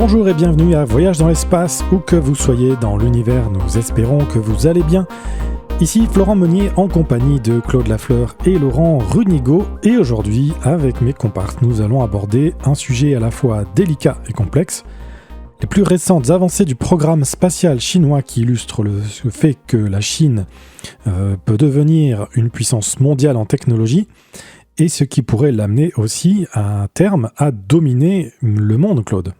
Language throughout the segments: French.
Bonjour et bienvenue à Voyage dans l'espace, où que vous soyez dans l'univers, nous espérons que vous allez bien. Ici Florent Meunier en compagnie de Claude Lafleur et Laurent Runigo, et aujourd'hui, avec mes comparses, nous allons aborder un sujet à la fois délicat et complexe. Les plus récentes avancées du programme spatial chinois qui illustrent le fait que la Chine peut devenir une puissance mondiale en technologie, et ce qui pourrait l'amener aussi à terme à dominer le monde, Claude.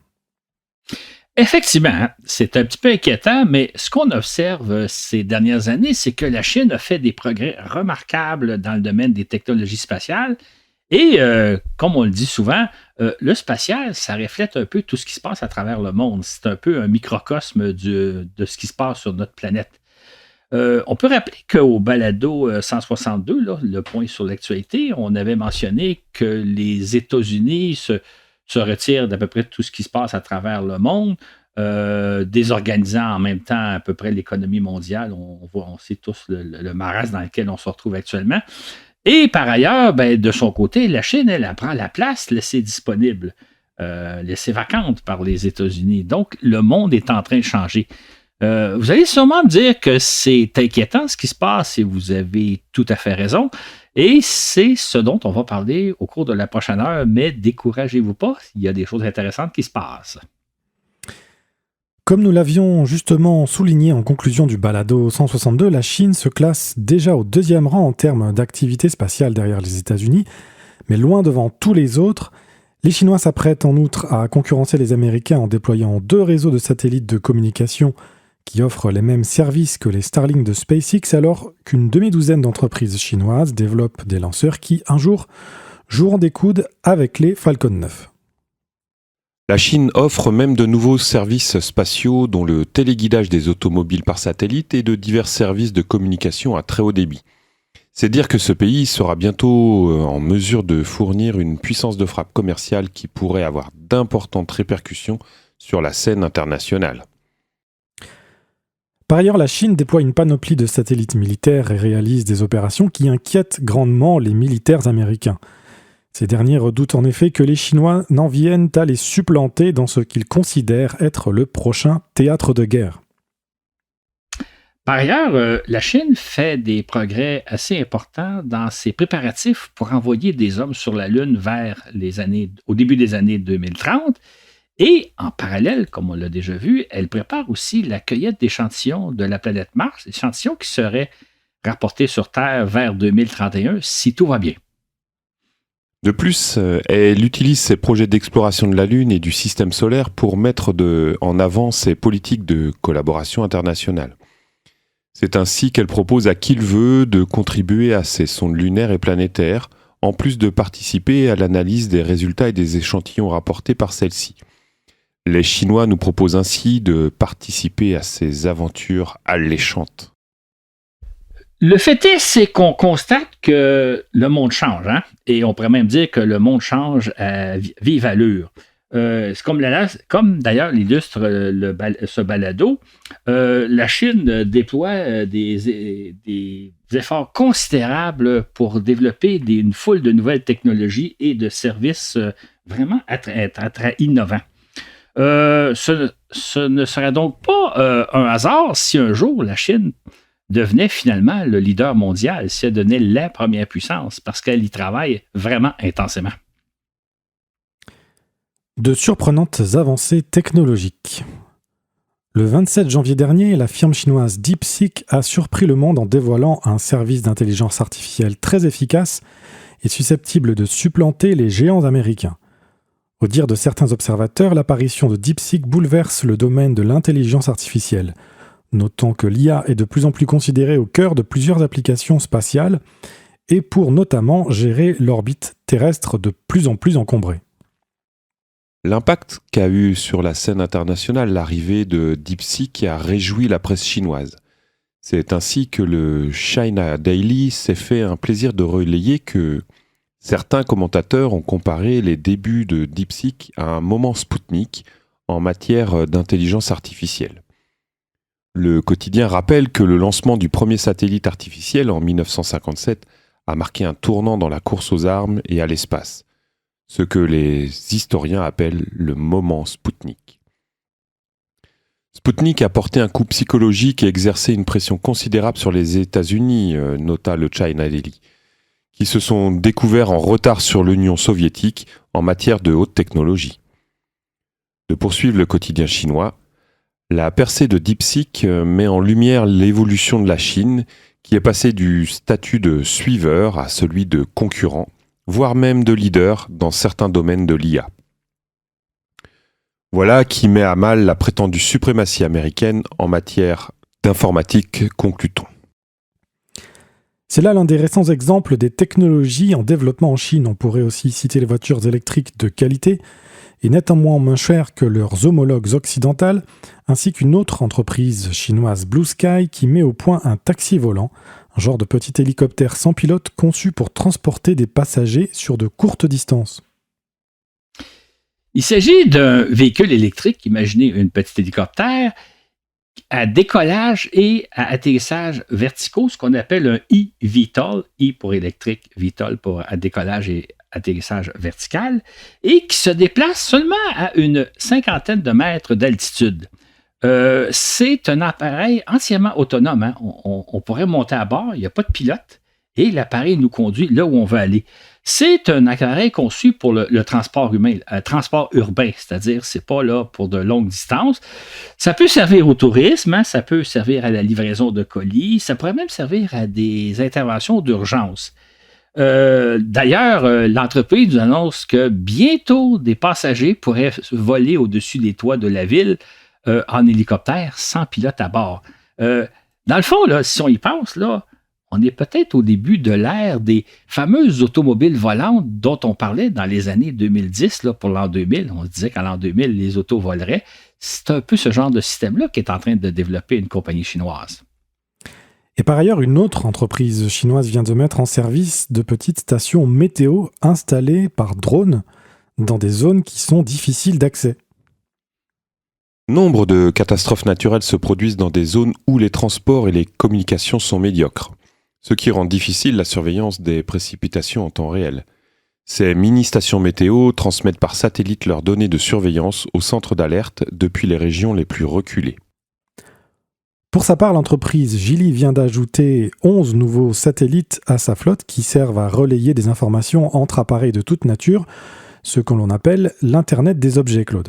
Effectivement, c'est un petit peu inquiétant, mais ce qu'on observe ces dernières années, c'est que la Chine a fait des progrès remarquables dans le domaine des technologies spatiales. Et comme on le dit souvent, le spatial, ça reflète un peu tout ce qui se passe à travers le monde. C'est un peu un microcosme de ce qui se passe sur notre planète. On peut rappeler qu'au balado 162, là, le point sur l'actualité, on avait mentionné que les États-Unis se retirent d'à peu près tout ce qui se passe à travers le monde, désorganisant en même temps à peu près l'économie mondiale. On sait tous le marasme dans lequel on se retrouve actuellement. Et par ailleurs, de son côté, la Chine, elle prend la place laissée disponible, laissée vacante par les États-Unis. Donc, le monde est en train de changer. Vous allez sûrement me dire que c'est inquiétant ce qui se passe et vous avez tout à fait raison. Et c'est ce dont on va parler au cours de la prochaine heure, mais découragez-vous pas, il y a des choses intéressantes qui se passent. Comme nous l'avions justement souligné en conclusion du balado 162, la Chine se classe déjà au deuxième rang en termes d'activité spatiale derrière les États-Unis, mais loin devant tous les autres. Les Chinois s'apprêtent en outre à concurrencer les Américains en déployant 2 réseaux de satellites de communication qui offrent les mêmes services que les Starlink de SpaceX, alors qu'une demi-douzaine d'entreprises chinoises développent des lanceurs qui, un jour, joueront des coudes avec les Falcon 9. La Chine offre même de nouveaux services spatiaux, dont le téléguidage des automobiles par satellite et de divers services de communication à très haut débit. C'est dire que ce pays sera bientôt en mesure de fournir une puissance de frappe commerciale qui pourrait avoir d'importantes répercussions sur la scène internationale. Par ailleurs, la Chine déploie une panoplie de satellites militaires et réalise des opérations qui inquiètent grandement les militaires américains. Ces derniers redoutent en effet que les Chinois n'en viennent à les supplanter dans ce qu'ils considèrent être le prochain théâtre de guerre. Par ailleurs, la Chine fait des progrès assez importants dans ses préparatifs pour envoyer des hommes sur la Lune au début des années 2030. Et en parallèle, comme on l'a déjà vu, elle prépare aussi la cueillette d'échantillons de la planète Mars, échantillons qui seraient rapportés sur Terre vers 2031 si tout va bien. De plus, elle utilise ses projets d'exploration de la Lune et du système solaire pour mettre en avant ses politiques de collaboration internationale. C'est ainsi qu'elle propose à qui le veut de contribuer à ces sondes lunaires et planétaires, en plus de participer à l'analyse des résultats et des échantillons rapportés par celle-ci. Les Chinois nous proposent ainsi de participer à ces aventures alléchantes. Le fait est, c'est qu'on constate que le monde change, hein? Et on pourrait même dire que le monde change à vive allure. C'est comme d'ailleurs l'illustre ce balado, la Chine déploie des efforts considérables pour développer une foule de nouvelles technologies et de services vraiment très innovants. Ce ne serait donc pas un hasard si un jour la Chine devenait finalement le leader mondial, si elle devenait la première puissance, parce qu'elle y travaille vraiment intensément. De surprenantes avancées technologiques. Le 27 janvier dernier, la firme chinoise DeepSeek a surpris le monde en dévoilant un service d'intelligence artificielle très efficace et susceptible de supplanter les géants américains. Au dire de certains observateurs, l'apparition de DeepSeek bouleverse le domaine de l'intelligence artificielle. Notons que l'IA est de plus en plus considérée au cœur de plusieurs applications spatiales et pour notamment gérer l'orbite terrestre de plus en plus encombrée. L'impact qu'a eu sur la scène internationale l'arrivée de DeepSeek a réjoui la presse chinoise. C'est ainsi que le China Daily s'est fait un plaisir de relayer que certains commentateurs ont comparé les débuts de DeepSeek à un moment Spoutnik en matière d'intelligence artificielle. Le quotidien rappelle que le lancement du premier satellite artificiel en 1957 a marqué un tournant dans la course aux armes et à l'espace, ce que les historiens appellent le moment Spoutnik. Sputnik a porté un coup psychologique et exercé une pression considérable sur les États-Unis, nota le China Daily, qui se sont découverts en retard sur l'Union soviétique en matière de haute technologie. De poursuivre le quotidien chinois, la percée de DeepSeek met en lumière l'évolution de la Chine, qui est passée du statut de suiveur à celui de concurrent, voire même de leader dans certains domaines de l'IA. Voilà qui met à mal la prétendue suprématie américaine en matière d'informatique, conclut-on. C'est là l'un des récents exemples des technologies en développement en Chine. On pourrait aussi citer les voitures électriques de qualité et nettement moins chères que leurs homologues occidentales, ainsi qu'une autre entreprise chinoise Blue Sky qui met au point un taxi volant, un genre de petit hélicoptère sans pilote conçu pour transporter des passagers sur de courtes distances. Il s'agit d'un véhicule électrique, imaginez une petite hélicoptère, à décollage et à atterrissage verticaux, ce qu'on appelle un eVTOL, E pour électrique, VTOL pour décollage et atterrissage vertical, et qui se déplace seulement à une 50aine de mètres d'altitude. C'est un appareil entièrement autonome. Hein. On pourrait monter à bord, il n'y a pas de pilote, et l'appareil nous conduit là où on veut aller. C'est un appareil conçu pour le transport humain, transport urbain, c'est-à-dire c'est pas là pour de longues distances. Ça peut servir au tourisme, hein, ça peut servir à la livraison de colis, ça pourrait même servir à des interventions d'urgence. D'ailleurs, l'entreprise nous annonce que bientôt des passagers pourraient voler au-dessus des toits de la ville en hélicoptère sans pilote à bord. Dans le fond, là, si on y pense, là, on est peut-être au début de l'ère des fameuses automobiles volantes dont on parlait dans les années 2010, là, pour l'an 2000. On se disait qu'en l'an 2000, les autos voleraient. C'est un peu ce genre de système-là qui est en train de développer une compagnie chinoise. Et par ailleurs, une autre entreprise chinoise vient de mettre en service de petites stations météo installées par drone dans des zones qui sont difficiles d'accès. Nombre de catastrophes naturelles se produisent dans des zones où les transports et les communications sont médiocres, ce qui rend difficile la surveillance des précipitations en temps réel. Ces mini-stations météo transmettent par satellite leurs données de surveillance au centre d'alerte depuis les régions les plus reculées. Pour sa part, l'entreprise Geely vient d'ajouter 11 nouveaux satellites à sa flotte qui servent à relayer des informations entre appareils de toute nature, ce que l'on appelle l'Internet des objets, Claude.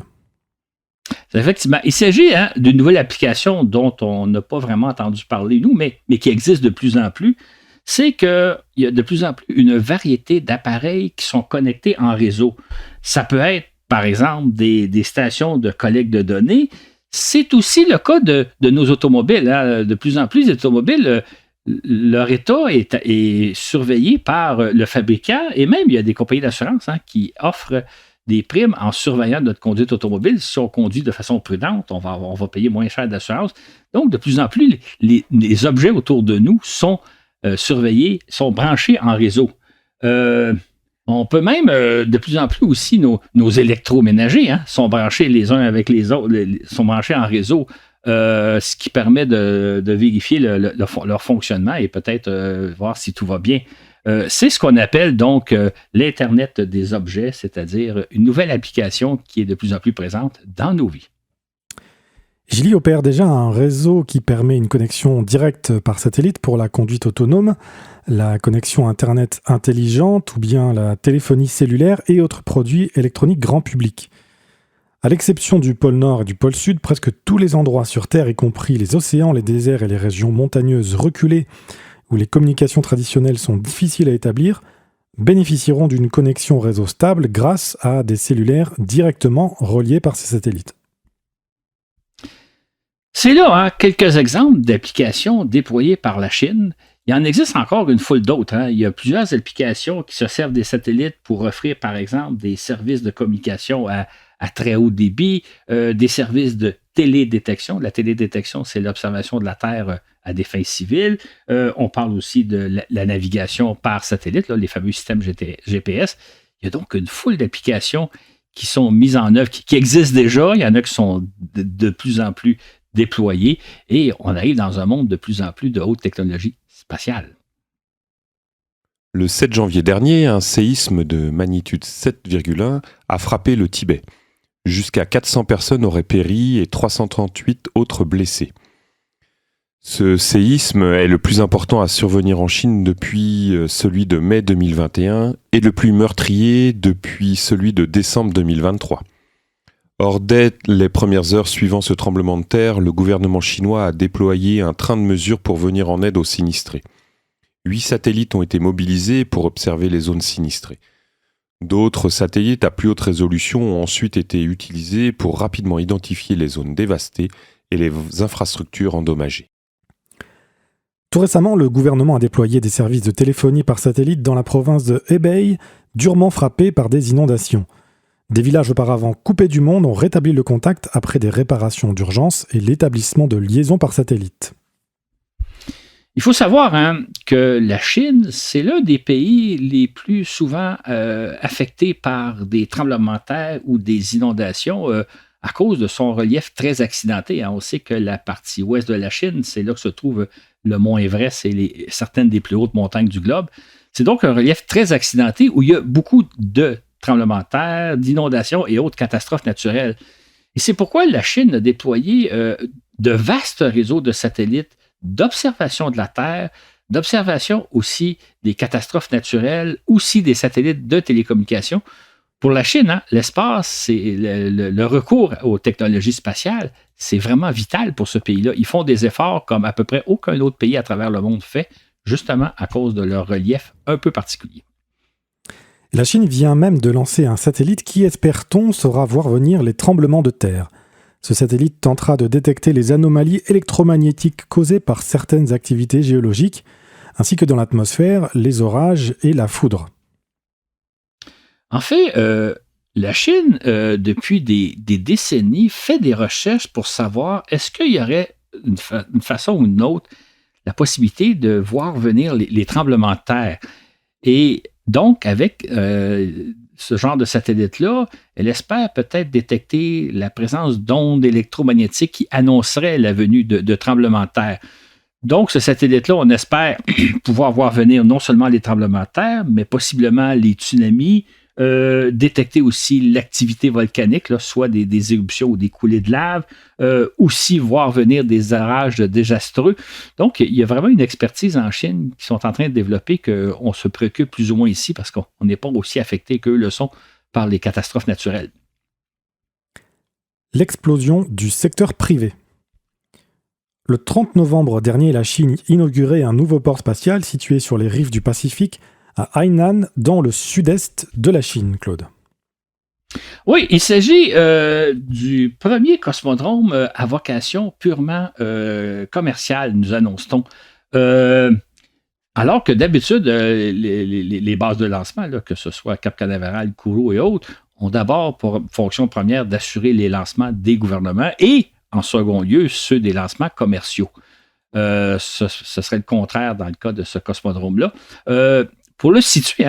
Effectivement. Il s'agit d'une nouvelle application dont on n'a pas vraiment entendu parler, nous, mais qui existe de plus en plus. C'est qu'il y a de plus en plus une variété d'appareils qui sont connectés en réseau. Ça peut être, par exemple, des stations de collecte de données. C'est aussi le cas de nos automobiles. Hein. De plus en plus, les automobiles, leur état est surveillé par le fabricant et même il y a des compagnies d'assurance qui offrent des primes en surveillant notre conduite automobile. Si on conduit de façon prudente, on va payer moins cher d'assurance. Donc, de plus en plus, les objets autour de nous sont surveillés, sont branchés en réseau. On peut même, de plus en plus aussi, nos électroménagers sont branchés les uns avec les autres, sont branchés en réseau, ce qui permet de vérifier leur fonctionnement et peut-être voir si tout va bien. C'est ce qu'on appelle donc l'Internet des objets, c'est-à-dire une nouvelle application qui est de plus en plus présente dans nos vies. Geely opère déjà un réseau qui permet une connexion directe par satellite pour la conduite autonome, la connexion Internet intelligente ou bien la téléphonie cellulaire et autres produits électroniques grand public. À l'exception du pôle Nord et du pôle Sud, presque tous les endroits sur Terre, y compris les océans, les déserts et les régions montagneuses reculées, où les communications traditionnelles sont difficiles à établir, bénéficieront d'une connexion réseau stable grâce à des cellulaires directement reliés par ces satellites. C'est là quelques exemples d'applications déployées par la Chine. Il en existe encore une foule d'autres. Il y a plusieurs applications qui se servent des satellites pour offrir, par exemple, des services de communication à très haut débit, des services de télédétection. La télédétection, c'est l'observation de la Terre à des fins civiles. On parle aussi de la navigation par satellite, les fameux systèmes GPS. Il y a donc une foule d'applications qui sont mises en œuvre, qui existent déjà. Il y en a qui sont de plus en plus déployées et on arrive dans un monde de plus en plus de haute technologie spatiale. Le 7 janvier dernier, un séisme de magnitude 7,1 a frappé le Tibet. Jusqu'à 400 personnes auraient péri et 338 autres blessés. Ce séisme est le plus important à survenir en Chine depuis celui de mai 2021 et le plus meurtrier depuis celui de décembre 2023. Or, dès les premières heures suivant ce tremblement de terre, le gouvernement chinois a déployé un train de mesures pour venir en aide aux sinistrés. 8 satellites ont été mobilisés pour observer les zones sinistrées. D'autres satellites à plus haute résolution ont ensuite été utilisés pour rapidement identifier les zones dévastées et les infrastructures endommagées. Tout récemment, le gouvernement a déployé des services de téléphonie par satellite dans la province de Hebei, durement frappée par des inondations. Des villages auparavant coupés du monde ont rétabli le contact après des réparations d'urgence et l'établissement de liaisons par satellite. Il faut savoir que la Chine, c'est l'un des pays les plus souvent affectés par des tremblements de terre ou des inondations à cause de son relief très accidenté. On sait que la partie ouest de la Chine, c'est là que se trouve le mont Everest, c'est certaines des plus hautes montagnes du globe. C'est donc un relief très accidenté où il y a beaucoup de tremblements de terre, d'inondations et autres catastrophes naturelles. Et c'est pourquoi la Chine a déployé de vastes réseaux de satellites d'observation de la Terre, d'observation aussi des catastrophes naturelles, aussi des satellites de télécommunications. Pour la Chine, l'espace, c'est le recours aux technologies spatiales, c'est vraiment vital pour ce pays-là. Ils font des efforts comme à peu près aucun autre pays à travers le monde fait, justement à cause de leur relief un peu particulier. La Chine vient même de lancer un satellite qui, espère-t-on, saura voir venir les tremblements de terre. Ce satellite tentera de détecter les anomalies électromagnétiques causées par certaines activités géologiques, ainsi que dans l'atmosphère, les orages et la foudre. En fait, la Chine, depuis des décennies, fait des recherches pour savoir est-ce qu'il y aurait une façon ou une autre la possibilité de voir venir les tremblements de terre. Et donc, avec ce genre de satellite-là, elle espère peut-être détecter la présence d'ondes électromagnétiques qui annonceraient la venue de tremblements de terre. Donc, ce satellite-là, on espère pouvoir voir venir non seulement les tremblements de terre, mais possiblement les tsunamis, détecter aussi l'activité volcanique, là, soit des éruptions ou des coulées de lave, aussi voir venir des orages désastreux. Donc, il y a vraiment une expertise en Chine qui sont en train de développer qu'on se préoccupe plus ou moins ici parce qu'on n'est pas aussi affecté qu'eux le sont par les catastrophes naturelles. L'explosion du secteur privé. Le 30 novembre dernier, la Chine inaugurait un nouveau port spatial situé sur les rives du Pacifique à Hainan, dans le sud-est de la Chine, Claude. Oui, il s'agit du premier cosmodrome à vocation purement commerciale, nous annonce-t-on. Alors que d'habitude, les bases de lancement, là, que ce soit Cap Canaveral, Kourou et autres, ont d'abord pour fonction première d'assurer les lancements des gouvernements et, en second lieu, ceux des lancements commerciaux. Ce serait le contraire dans le cas de ce cosmodrome-là. Pour le situer,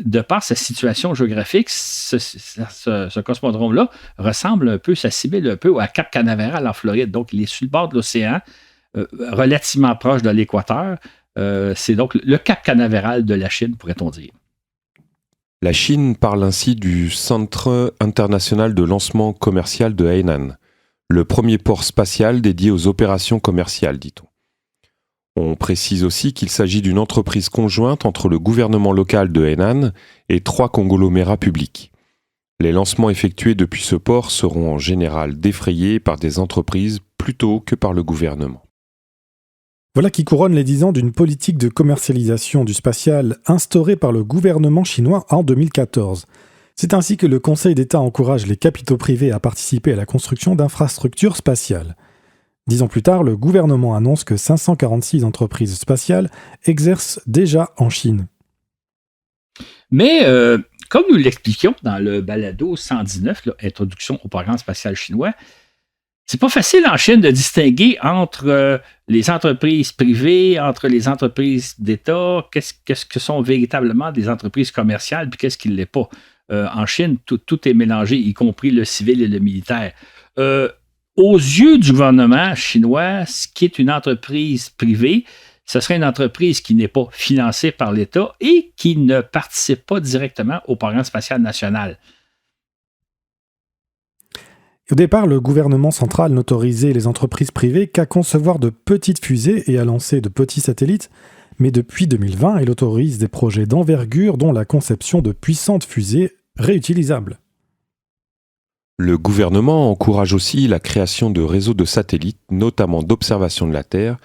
de par sa situation géographique, ce cosmodrome-là ressemble un peu, s'assimile un peu à Cap Canaveral en Floride. Donc, il est sur le bord de l'océan, relativement proche de l'équateur. C'est donc le Cap Canaveral de la Chine, pourrait-on dire. La Chine parle ainsi du Centre international de lancement commercial de Hainan, le premier port spatial dédié aux opérations commerciales, dit-on. On précise aussi qu'il s'agit d'une entreprise conjointe entre le gouvernement local de Hainan et 3 conglomérats publics. Les lancements effectués depuis ce port seront en général défrayés par des entreprises plutôt que par le gouvernement. Voilà qui couronne les 10 ans d'une politique de commercialisation du spatial instaurée par le gouvernement chinois en 2014. C'est ainsi que le Conseil d'État encourage les capitaux privés à participer à la construction d'infrastructures spatiales. 10 ans plus tard, le gouvernement annonce que 546 entreprises spatiales exercent déjà en Chine. Mais, comme nous l'expliquions dans le balado 119, là, Introduction au programme spatial chinois, c'est pas facile en Chine de distinguer entre les entreprises privées, entre les entreprises d'État, qu'est-ce que sont véritablement des entreprises commerciales, puis qu'est-ce qui ne l'est pas. En Chine, tout est mélangé, y compris le civil et le militaire. Aux yeux du gouvernement chinois, ce qui est une entreprise privée, ce serait une entreprise qui n'est pas financée par l'État et qui ne participe pas directement au programme spatial national. Au départ, le gouvernement central n'autorisait les entreprises privées qu'à concevoir de petites fusées et à lancer de petits satellites, mais depuis 2020, il autorise des projets d'envergure dont la conception de puissantes fusées réutilisables. Le gouvernement encourage aussi la création de réseaux de satellites, notamment d'observation de la Terre,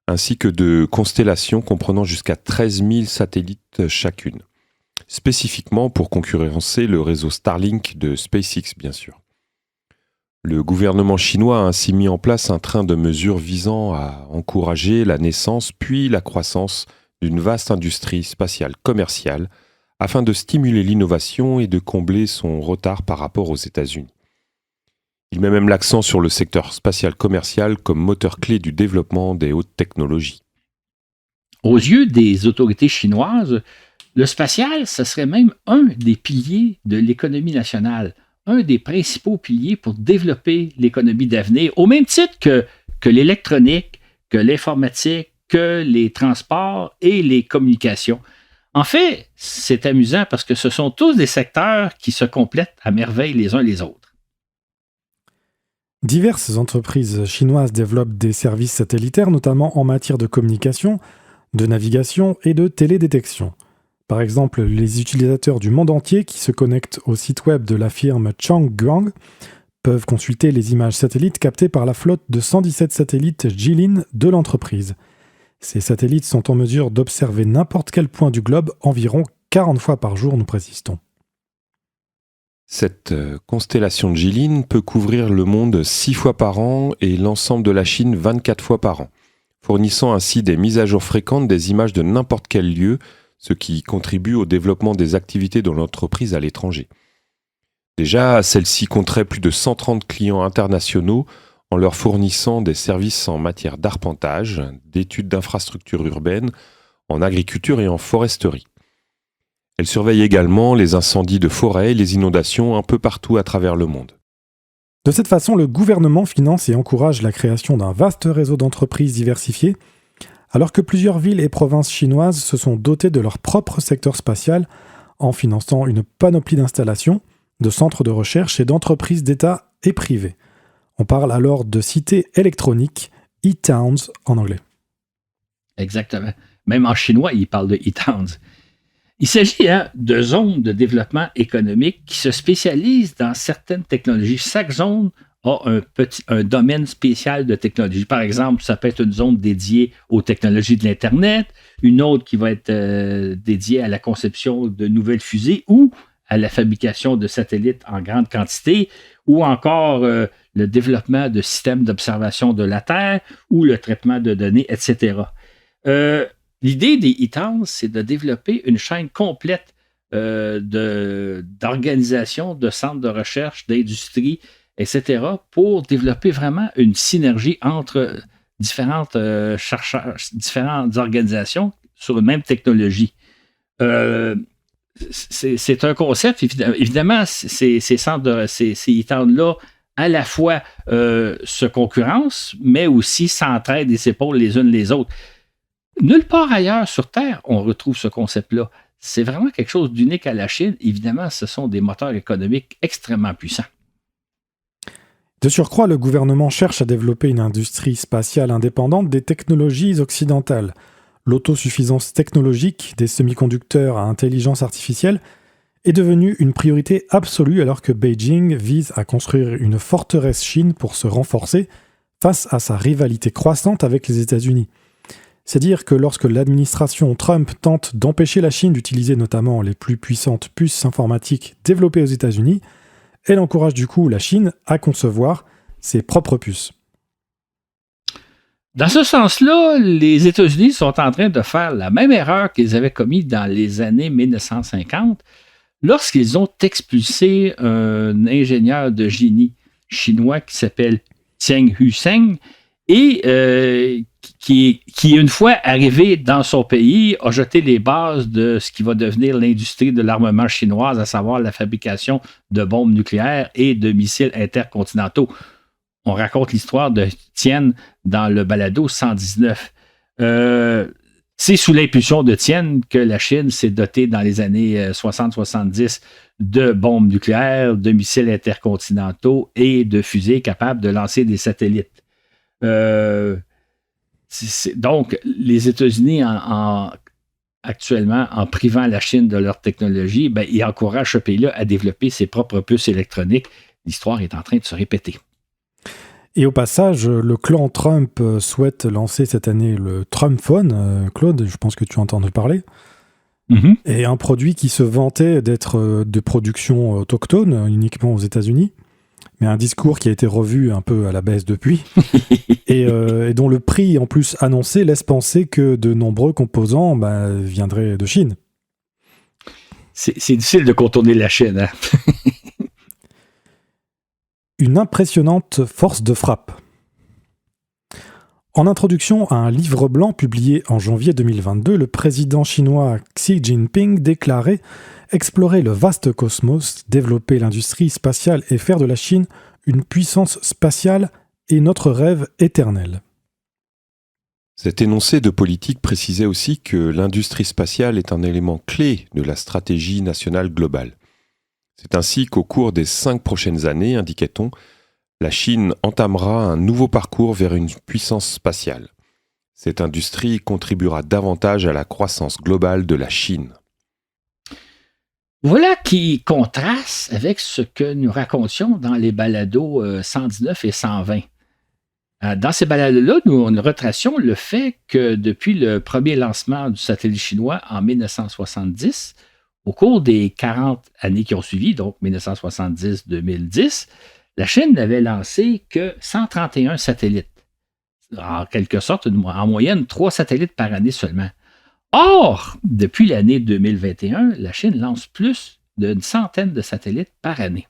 ainsi que de constellations comprenant jusqu'à 13 000 satellites chacune, spécifiquement pour concurrencer le réseau Starlink de SpaceX, bien sûr. Le gouvernement chinois a ainsi mis en place un train de mesures visant à encourager la naissance puis la croissance d'une vaste industrie spatiale commerciale afin de stimuler l'innovation et de combler son retard par rapport aux États-Unis. Il met même l'accent sur le secteur spatial commercial comme moteur clé du développement des hautes technologies. Aux yeux des autorités chinoises, le spatial, ce serait même un des piliers de l'économie nationale, un des principaux piliers pour développer l'économie d'avenir, au même titre que l'électronique, que l'informatique, que les transports et les communications. En fait, c'est amusant parce que ce sont tous des secteurs qui se complètent à merveille les uns les autres. Diverses entreprises chinoises développent des services satellitaires, notamment en matière de communication, de navigation et de télédétection. Par exemple, les utilisateurs du monde entier qui se connectent au site web de la firme Changguang peuvent consulter les images satellites captées par la flotte de 117 satellites Jilin de l'entreprise. Ces satellites sont en mesure d'observer n'importe quel point du globe environ 40 fois par jour, nous précisons. Cette constellation de Jilin peut couvrir le monde 6 fois par an et l'ensemble de la Chine 24 fois par an, fournissant ainsi des mises à jour fréquentes des images de n'importe quel lieu, ce qui contribue au développement des activités de l'entreprise à l'étranger. Déjà, celle-ci compterait plus de 130 clients internationaux en leur fournissant des services en matière d'arpentage, d'études d'infrastructures urbaines, en agriculture et en foresterie. Elle surveille également les incendies de forêt et les inondations un peu partout à travers le monde. De cette façon, le gouvernement finance et encourage la création d'un vaste réseau d'entreprises diversifiées, alors que plusieurs villes et provinces chinoises se sont dotées de leur propre secteur spatial en finançant une panoplie d'installations, de centres de recherche et d'entreprises d'État et privées. On parle alors de cités électroniques, e-towns en anglais. Exactement. Même en chinois, ils parlent de e-towns. Il s'agit de zones de développement économique qui se spécialisent dans certaines technologies. Chaque zone a un domaine spécial de technologie. Par exemple, ça peut être une zone dédiée aux technologies de l'Internet, une autre qui va être dédiée à la conception de nouvelles fusées ou à la fabrication de satellites en grande quantité, ou encore le développement de systèmes d'observation de la Terre ou le traitement de données, etc. L'idée des e-towns, c'est de développer une chaîne complète d'organisation, de centres de recherche, d'industrie, etc., pour développer vraiment une synergie entre différentes chercheurs, différentes organisations sur une même technologie. C'est un concept, évidemment, ces e-towns-là, à la fois se concurrencent, mais aussi s'entraident et s'épaulent les unes les autres. Nulle part ailleurs sur Terre, on retrouve ce concept-là. C'est vraiment quelque chose d'unique à la Chine. Évidemment, ce sont des moteurs économiques extrêmement puissants. De surcroît, le gouvernement cherche à développer une industrie spatiale indépendante des technologies occidentales. L'autosuffisance technologique des semi-conducteurs à intelligence artificielle est devenue une priorité absolue alors que Beijing vise à construire une forteresse Chine pour se renforcer face à sa rivalité croissante avec les États-Unis. C'est dire que lorsque l'administration Trump tente d'empêcher la Chine d'utiliser notamment les plus puissantes puces informatiques développées aux États-Unis, elle encourage du coup la Chine à concevoir ses propres puces. Dans ce sens-là, les États-Unis sont en train de faire la même erreur qu'ils avaient commise dans les années 1950 lorsqu'ils ont expulsé un ingénieur de génie chinois qui s'appelle Tian Huisheng et qui, une fois arrivé dans son pays, a jeté les bases de ce qui va devenir l'industrie de l'armement chinoise, à savoir la fabrication de bombes nucléaires et de missiles intercontinentaux. On raconte l'histoire de Tian dans le balado 119. C'est C'est sous l'impulsion de Tian que la Chine s'est dotée dans les années 60-70 de bombes nucléaires, de missiles intercontinentaux et de fusées capables de lancer des satellites. Donc, les États-Unis, actuellement, en privant la Chine de leur technologie, ils encouragent ce pays-là à développer ses propres puces électroniques. L'histoire est en train de se répéter. Et au passage, le clan Trump souhaite lancer cette année le Trump Phone. Claude, je pense que tu as entendu parler. Mm-hmm. Et un produit qui se vantait d'être de production autochtone, uniquement aux États-Unis. Mais un discours qui a été revu un peu à la baisse depuis. et dont le prix, en plus annoncé, laisse penser que de nombreux composants viendraient de Chine. C'est difficile de contourner la Chine, hein? Une impressionnante force de frappe. En introduction à un livre blanc publié en janvier 2022, le président chinois Xi Jinping déclarait explorer le vaste cosmos, développer l'industrie spatiale et faire de la Chine une puissance spatiale est notre rêve éternel. Cet énoncé de politique précisait aussi que l'industrie spatiale est un élément clé de la stratégie nationale globale. C'est ainsi qu'au cours des 5 prochaines années, indiquait-on, la Chine entamera un nouveau parcours vers une puissance spatiale. Cette industrie contribuera davantage à la croissance globale de la Chine. Voilà qui contraste avec ce que nous racontions dans les balados 119 et 120. Dans ces balados-là, nous retracions le fait que depuis le premier lancement du satellite chinois en 1970, au cours des 40 années qui ont suivi, donc 1970-2010, la Chine n'avait lancé que 131 satellites. En quelque sorte, en moyenne, 3 satellites par année seulement. Or, depuis l'année 2021, la Chine lance plus d'une centaine de satellites par année.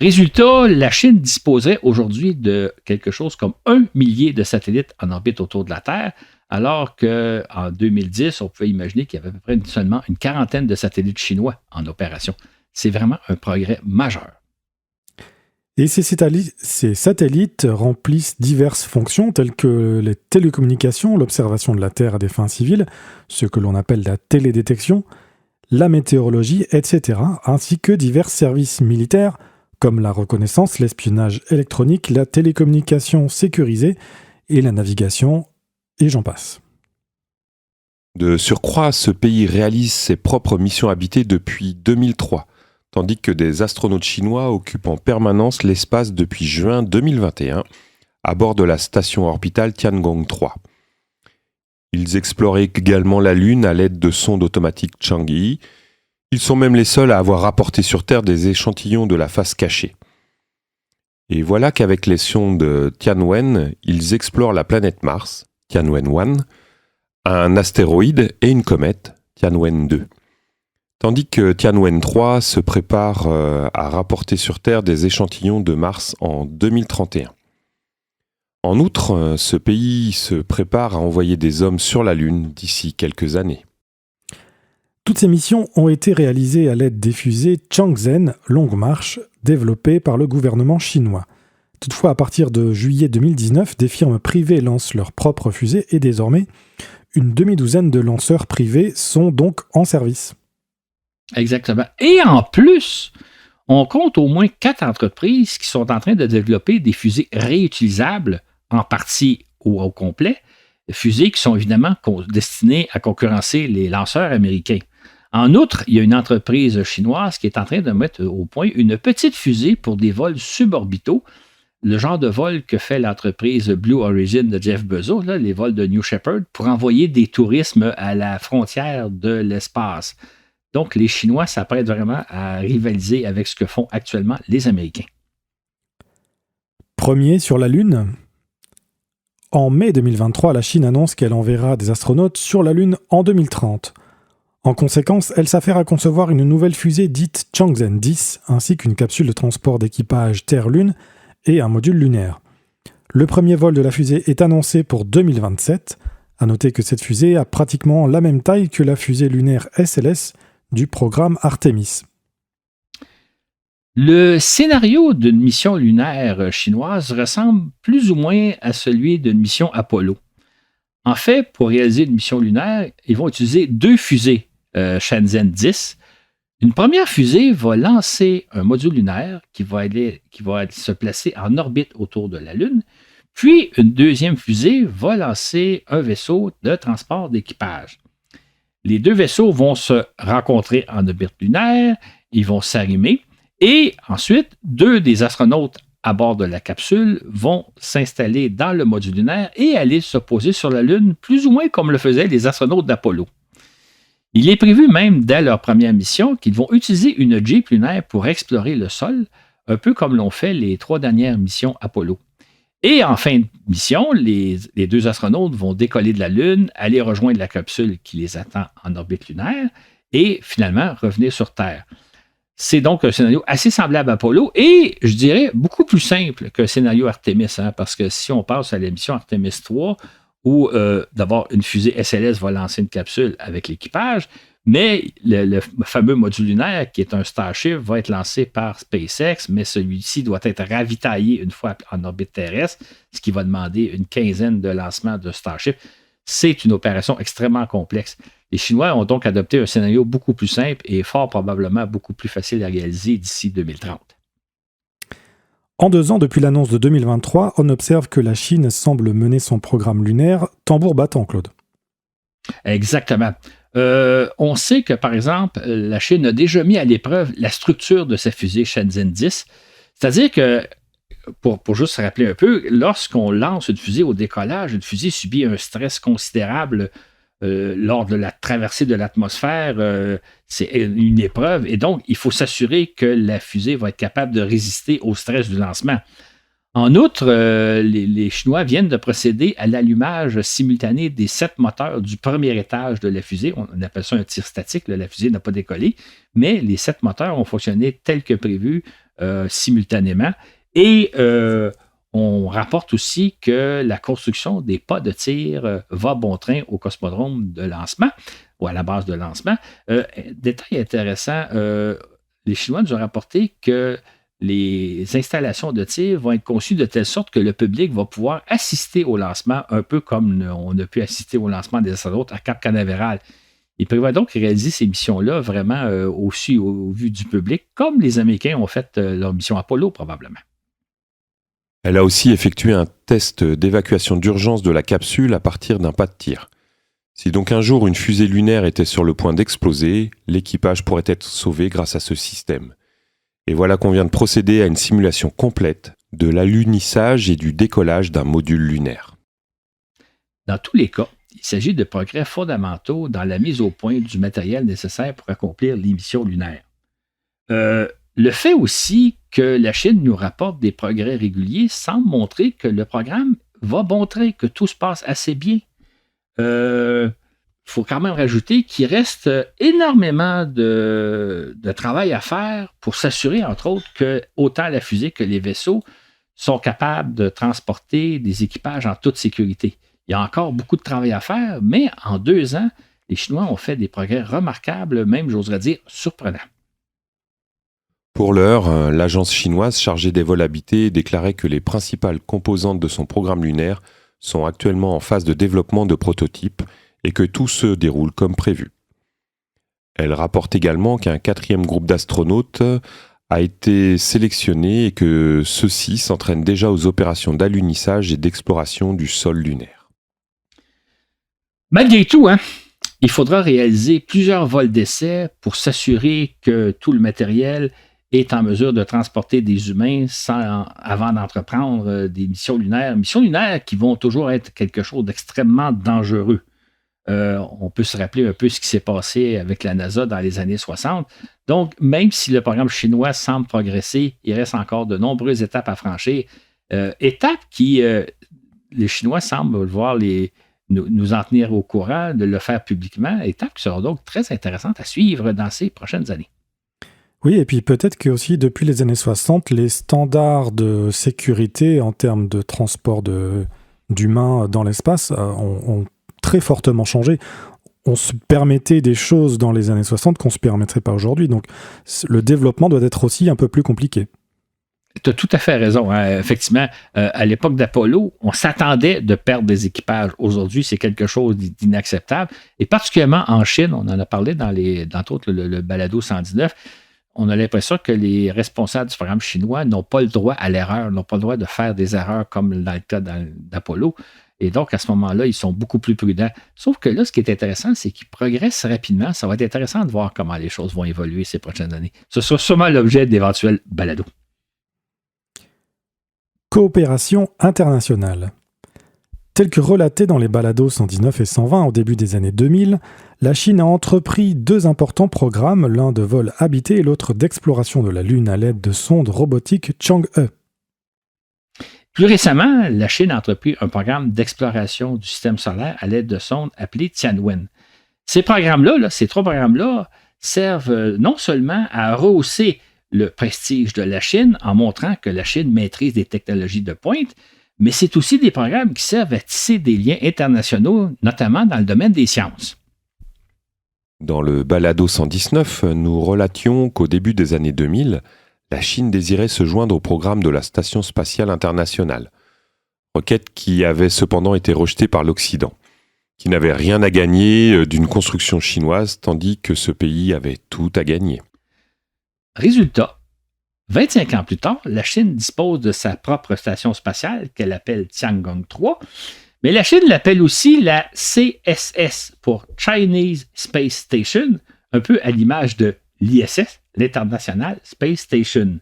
Résultat, la Chine disposerait aujourd'hui de quelque chose comme 1 millier de satellites en orbite autour de la Terre, alors qu'en 2010, on pouvait imaginer qu'il y avait à peu près seulement une quarantaine de satellites chinois en opération. C'est vraiment un progrès majeur. Et ces satellites remplissent diverses fonctions telles que les télécommunications, l'observation de la Terre à des fins civiles, ce que l'on appelle la télédétection, la météorologie, etc., ainsi que divers services militaires comme la reconnaissance, l'espionnage électronique, la télécommunication sécurisée et la navigation, et j'en passe. De surcroît, ce pays réalise ses propres missions habitées depuis 2003, tandis que des astronautes chinois occupent en permanence l'espace depuis juin 2021 à bord de la station orbitale Tiangong 3. Ils exploraient également la Lune à l'aide de sondes automatiques Chang'e. Ils sont même les seuls à avoir rapporté sur Terre des échantillons de la face cachée. Et voilà qu'avec les sondes Tianwen, ils explorent la planète Mars, Tianwen-1, un astéroïde et une comète, Tianwen-2. Tandis que Tianwen-3 se prépare à rapporter sur Terre des échantillons de Mars en 2031. En outre, ce pays se prépare à envoyer des hommes sur la Lune d'ici quelques années. Toutes ces missions ont été réalisées à l'aide des fusées Changzhen Longue Marche, développées par le gouvernement chinois. Toutefois, à partir de juillet 2019, des firmes privées lancent leurs propres fusées et désormais, une demi-douzaine de lanceurs privés sont donc en service. Exactement. Et en plus, on compte au moins 4 entreprises qui sont en train de développer des fusées réutilisables, en partie ou au complet, fusées qui sont évidemment destinées à concurrencer les lanceurs américains. En outre, il y a une entreprise chinoise qui est en train de mettre au point une petite fusée pour des vols suborbitaux, le genre de vol que fait l'entreprise Blue Origin de Jeff Bezos, là, les vols de New Shepard, pour envoyer des tourismes à la frontière de l'espace. Donc, les Chinois s'apprêtent vraiment à rivaliser avec ce que font actuellement les Américains. Premier sur la Lune. En mai 2023, la Chine annonce qu'elle enverra des astronautes sur la Lune en 2030. En conséquence, elle s'affaire à concevoir une nouvelle fusée dite Changzhen 10, ainsi qu'une capsule de transport d'équipage Terre-Lune et un module lunaire. Le premier vol de la fusée est annoncé pour 2027. À noter que cette fusée a pratiquement la même taille que la fusée lunaire SLS du programme Artemis. Le scénario d'une mission lunaire chinoise ressemble plus ou moins à celui d'une mission Apollo. En fait, pour réaliser une mission lunaire, ils vont utiliser 2 fusées Shenzhen 10. Une première fusée va lancer un module lunaire qui va se placer en orbite autour de la Lune. Puis, une deuxième fusée va lancer un vaisseau de transport d'équipage. Les 2 vaisseaux vont se rencontrer en orbite lunaire, ils vont s'arrimer, et ensuite, 2 des astronautes à bord de la capsule vont s'installer dans le module lunaire et aller se poser sur la Lune, plus ou moins comme le faisaient les astronautes d'Apollo. Il est prévu même dès leur première mission qu'ils vont utiliser une Jeep lunaire pour explorer le sol, un peu comme l'ont fait les 3 dernières missions Apollo. Et en fin de mission, les 2 astronautes vont décoller de la Lune, aller rejoindre la capsule qui les attend en orbite lunaire et finalement revenir sur Terre. C'est donc un scénario assez semblable à Apollo et, je dirais, beaucoup plus simple qu'un scénario Artemis, parce que si on passe à la mission Artemis 3, où d'abord une fusée SLS va lancer une capsule avec l'équipage, mais le fameux module lunaire, qui est un Starship, va être lancé par SpaceX, mais celui-ci doit être ravitaillé une fois en orbite terrestre, ce qui va demander une quinzaine de lancements de Starship. C'est une opération extrêmement complexe. Les Chinois ont donc adopté un scénario beaucoup plus simple et fort probablement beaucoup plus facile à réaliser d'ici 2030. En 2 ans, depuis l'annonce de 2023, on observe que la Chine semble mener son programme lunaire tambour battant, Claude. Exactement. On sait que, par exemple, la Chine a déjà mis à l'épreuve la structure de sa fusée Shenzhen 10. C'est-à-dire que, pour juste se rappeler un peu, lorsqu'on lance une fusée au décollage, une fusée subit un stress considérable lors de la traversée de l'atmosphère. C'est une épreuve. Et donc, il faut s'assurer que la fusée va être capable de résister au stress du lancement. En outre, les Chinois viennent de procéder à l'allumage simultané des 7 moteurs du premier étage de la fusée. On appelle ça un tir statique. La fusée n'a pas décollé, mais les 7 moteurs ont fonctionné tel que prévu simultanément. Et on rapporte aussi que la construction des pas de tir va bon train au cosmodrome de lancement ou à la base de lancement. Détail intéressant, les Chinois nous ont rapporté que les installations de tir vont être conçues de telle sorte que le public va pouvoir assister au lancement, un peu comme on a pu assister au lancement des astronautes à Cap Canaveral. Ils prévoient donc réaliser ces missions-là vraiment aussi au vu du public, comme les Américains ont fait leur mission Apollo probablement. Elle a aussi effectué un test d'évacuation d'urgence de la capsule à partir d'un pas de tir. Si donc un jour une fusée lunaire était sur le point d'exploser, l'équipage pourrait être sauvé grâce à ce système. Et voilà qu'on vient de procéder à une simulation complète de l'alunissage et du décollage d'un module lunaire. Dans tous les cas, il s'agit de progrès fondamentaux dans la mise au point du matériel nécessaire pour accomplir les missions lunaires. Le fait aussi que la Chine nous rapporte des progrès réguliers semble montrer que le programme va bon train, que tout se passe assez bien. Faut quand même rajouter qu'il reste énormément de travail à faire pour s'assurer, entre autres, que autant la fusée que les vaisseaux sont capables de transporter des équipages en toute sécurité. Il y a encore beaucoup de travail à faire, mais en 2 ans, les Chinois ont fait des progrès remarquables, même, j'oserais dire, surprenants. Pour l'heure, l'agence chinoise chargée des vols habités déclarait que les principales composantes de son programme lunaire sont actuellement en phase de développement de prototypes et que tout se déroule comme prévu. Elle rapporte également qu'un 4e groupe d'astronautes a été sélectionné et que ceux-ci s'entraînent déjà aux opérations d'alunissage et d'exploration du sol lunaire. Malgré tout, il faudra réaliser plusieurs vols d'essai pour s'assurer que tout le matériel est en mesure de transporter des humains avant d'entreprendre des missions lunaires. Missions lunaires qui vont toujours être quelque chose d'extrêmement dangereux. On peut se rappeler un peu ce qui s'est passé avec la NASA dans les années 60. Donc, même si le programme chinois semble progresser, il reste encore de nombreuses étapes à franchir. Étapes qui, les Chinois semblent vouloir nous en tenir au courant, de le faire publiquement. Étapes qui seront donc très intéressantes à suivre dans ces prochaines années. Oui, et puis peut-être que aussi depuis les années 60, les standards de sécurité en termes de transport d'humains dans l'espace ont très fortement changé. On se permettait des choses dans les années 60 qu'on ne se permettrait pas aujourd'hui. Donc le développement doit être aussi un peu plus compliqué. Tu as tout à fait raison. Hein. Effectivement, à l'époque d'Apollo, on s'attendait de perdre des équipages. Aujourd'hui, c'est quelque chose d'inacceptable. Et particulièrement en Chine, on en a parlé dans le balado 119, on a l'impression que les responsables du programme chinois n'ont pas le droit à l'erreur, n'ont pas le droit de faire des erreurs comme dans le cas d'Apollo. Et donc, à ce moment-là, ils sont beaucoup plus prudents. Sauf que là, ce qui est intéressant, c'est qu'ils progressent rapidement. Ça va être intéressant de voir comment les choses vont évoluer ces prochaines années. Ce sera sûrement l'objet d'éventuels balados. Coopération internationale. Tel que relaté dans les balados 119 et 120 au début des années 2000, la Chine a entrepris 2 importants programmes, l'un de vol habité et l'autre d'exploration de la Lune à l'aide de sondes robotiques Chang'e. Plus récemment, la Chine a entrepris un programme d'exploration du système solaire à l'aide de sondes appelées Tianwen. Ces 3 programmes-là servent non seulement à rehausser le prestige de la Chine en montrant que la Chine maîtrise des technologies de pointe, mais c'est aussi des programmes qui servent à tisser des liens internationaux, notamment dans le domaine des sciences. Dans le balado 119, nous relations qu'au début des années 2000, la Chine désirait se joindre au programme de la Station spatiale internationale, requête qui avait cependant été rejetée par l'Occident, qui n'avait rien à gagner d'une construction chinoise, tandis que ce pays avait tout à gagner. Résultat, 25 ans plus tard, la Chine dispose de sa propre station spatiale qu'elle appelle Tiangong 3, mais la Chine l'appelle aussi la CSS pour Chinese Space Station, un peu à l'image de l'ISS, l'International Space Station.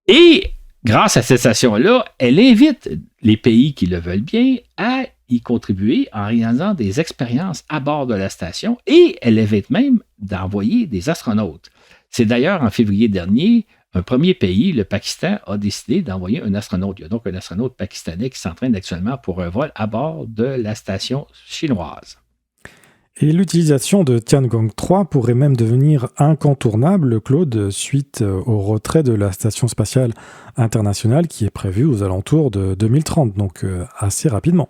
Et grâce à cette station-là, elle invite les pays qui le veulent bien à y contribuer en réalisant des expériences à bord de la station et elle invite même d'envoyer des astronautes. C'est d'ailleurs en février dernier, un premier pays, le Pakistan, a décidé d'envoyer un astronaute. Il y a donc un astronaute pakistanais qui s'entraîne actuellement pour un vol à bord de la station chinoise. Et l'utilisation de Tiangong 3 pourrait même devenir incontournable, Claude, suite au retrait de la Station spatiale internationale qui est prévu aux alentours de 2030, donc assez rapidement.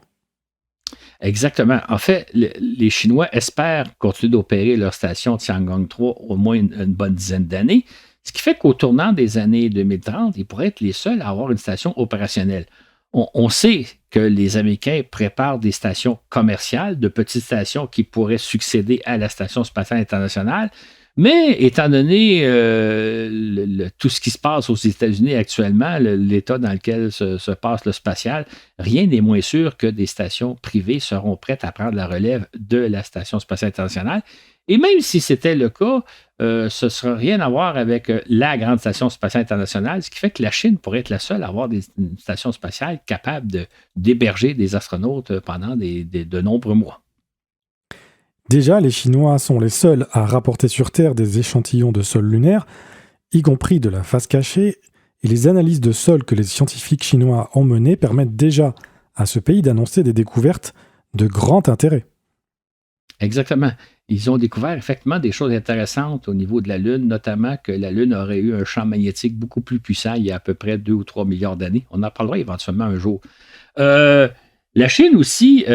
Exactement. En fait, les Chinois espèrent continuer d'opérer leur station Tiangong 3 au moins une bonne dizaine d'années, ce qui fait qu'au tournant des années 2030, ils pourraient être les seuls à avoir une station opérationnelle. On sait que les Américains préparent des stations commerciales, de petites stations qui pourraient succéder à la Station spatiale internationale, mais étant donné tout ce qui se passe aux États-Unis actuellement, l'état dans lequel se passe le spatial, rien n'est moins sûr que des stations privées seront prêtes à prendre la relève de la Station spatiale internationale. Et même si c'était le cas, ce ne sera rien à voir avec la grande station spatiale internationale, ce qui fait que la Chine pourrait être la seule à avoir une station spatiale capable d'héberger des astronautes pendant de nombreux mois. Déjà, les Chinois sont les seuls à rapporter sur Terre des échantillons de sol lunaire, y compris de la face cachée, et les analyses de sol que les scientifiques chinois ont menées permettent déjà à ce pays d'annoncer des découvertes de grand intérêt. Exactement. Ils ont découvert effectivement des choses intéressantes au niveau de la Lune, notamment que la Lune aurait eu un champ magnétique beaucoup plus puissant il y a à peu près 2 ou 3 milliards d'années. On en parlera éventuellement un jour. La Chine aussi